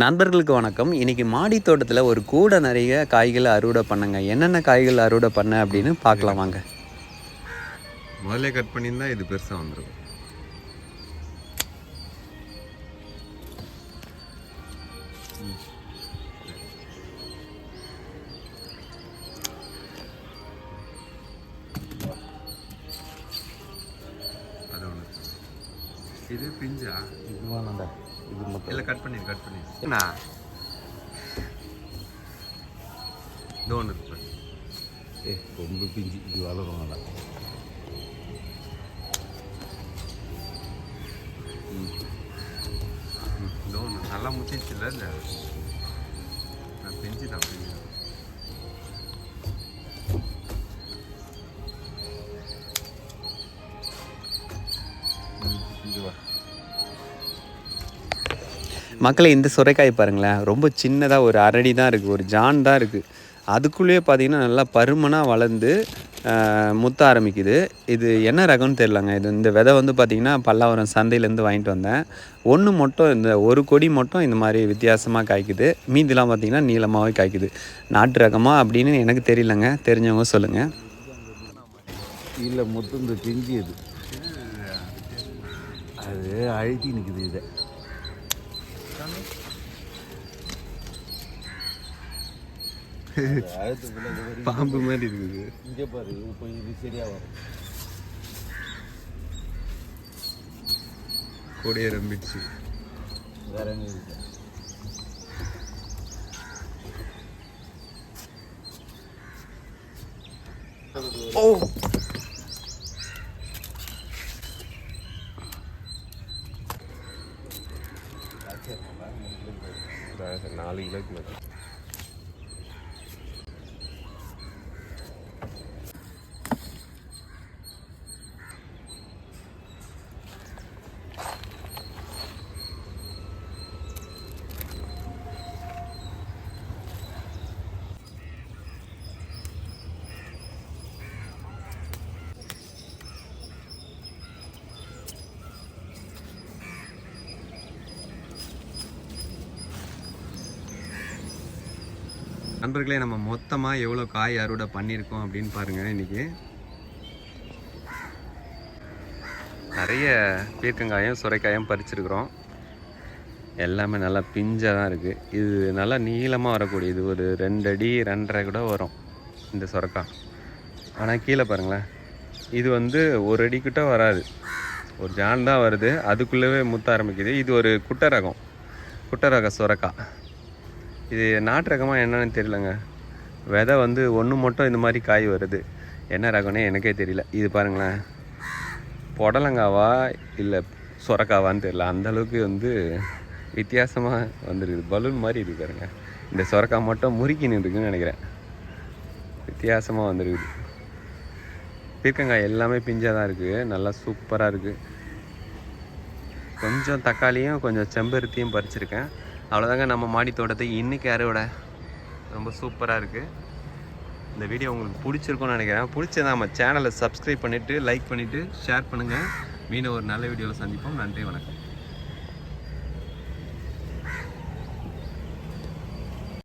நண்பர்களுக்கு வணக்கம். இன்றைக்கி மாடி தோட்டத்தில் ஒரு கூட நிறைய காய்களை அறுவடை பண்ணுங்க. என்னென்ன காய்கள் அறுவடை பண்ண அப்படின்னு பார்க்கலாம் வாங்க. முதல்ல கட் பண்ணியிருந்தா இது பெருசாக வந்துடும். அது ஒன்று. இது பிஞ்சா இது வேணாண்டா, இது மட்டும் இல்லை. கட் பண்ணி என்ன இது ஒன்று இருக்கு. ரொம்ப பிஞ்சு, இது வளரும். நல்லா இது ஒன்று நல்லா முத்திச்சு இல்லை. இல்லை நான் பிஞ்சு தான் பிஞ்சு. மக்களை இந்த சுரைக்காய் பாருங்களேன், ரொம்ப சின்னதாக ஒரு அரடி தான் இருக்குது, ஒரு ஜான் தான் இருக்குது. அதுக்குள்ளேயே பார்த்தீங்கன்னா நல்லா பருமனாக வளர்ந்து முத்த ஆரம்பிக்குது. இது என்ன ரகம்னு தெரிலங்க. இது இந்த விதை வந்து பார்த்திங்கன்னா பல்லாவரம் சந்தையிலேருந்து வாங்கிட்டு வந்தேன். ஒன்று மட்டும், இந்த ஒரு கொடி மட்டும் இந்த மாதிரி வித்தியாசமாக காய்க்குது. மீதிலாம் பார்த்திங்கன்னா நீளமாகவே காய்க்குது. நாட்டு ரகமாக அப்படின்னு எனக்கு தெரியலங்க, தெரிஞ்சவங்க சொல்லுங்கள். இல்லை மொத்தம் இந்த பிஞ்சு அது அழுத்தி நிற்குது. இதை பாம்பு மாதிரி இருக்குது. இங்கே பாரு, இப்போ இது சரியாக வரும். கொடியை ரம்பிடுச்சு. வேற என்ன இருக்கு? ஓ, 4 கிலோக்கு மேலே. நண்பர்களே, நம்ம மொத்தமாக எவ்வளோ காய் அறுவடை பண்ணியிருக்கோம் அப்படின்னு பாருங்கள். இன்றைக்கி நிறைய பீர்க்கங்காயும் சுரைக்காயும் பறிச்சிருக்கிறோம். எல்லாமே நல்லா பிஞ்சாக தான் இருக்குது. இது நல்லா நீளமாக வரக்கூடிய, இது ஒரு 2 அடி 2.5 கூட வரும் இந்த சுரைக்காய். ஆனால் கீழே பாருங்களேன், இது வந்து 1 அடிக்கிட்ட வராது, ஒரு ஜான் தான் வருது. அதுக்குள்ளவே முத்த ஆரம்பிக்குது. இது ஒரு குட்டை ரக சுரைக்காய். இது நாட்டு ரகமாக என்னன்னு தெரியலங்க. விதை வந்து ஒன்று மட்டும் இந்த மாதிரி காய் வருது. என்ன ரகம்னே எனக்கே தெரியல. இது பாருங்களேன், புடலங்காவா இல்லை சுரக்காவான்னு தெரியல. அந்தளவுக்கு வந்து வித்தியாசமாக வந்துருக்குது. பலூன் மாதிரி இருக்குது பாருங்க. இந்த சுரக்காய் மட்டும் முறுக்கின்னு இருக்குன்னு நினைக்கிறேன். வித்தியாசமாக வந்துருக்குது. பீர்க்கங்காய் எல்லாமே பிஞ்சாக தான் இருக்குது. நல்லா சூப்பராக இருக்குது. கொஞ்சம் தக்காளியும் கொஞ்சம் செம்பருத்தியும் பறிச்சிருக்கேன். அவ்வளோதாங்க நம்ம மாடி தோட்டத்தை இன்றைக்கி அறுவடை. ரொம்ப சூப்பராக இருக்குது. இந்த வீடியோ உங்களுக்கு பிடிச்சிருக்குன்னு நினைக்கிறேன். பிடிச்சதை நம்ம சேனலை சப்ஸ்கிரைப் பண்ணிவிட்டு லைக் பண்ணிவிட்டு ஷேர் பண்ணுங்கள். மீண்டும் ஒரு நல்ல வீடியோவில் சந்திப்போம். நன்றி, வணக்கம்.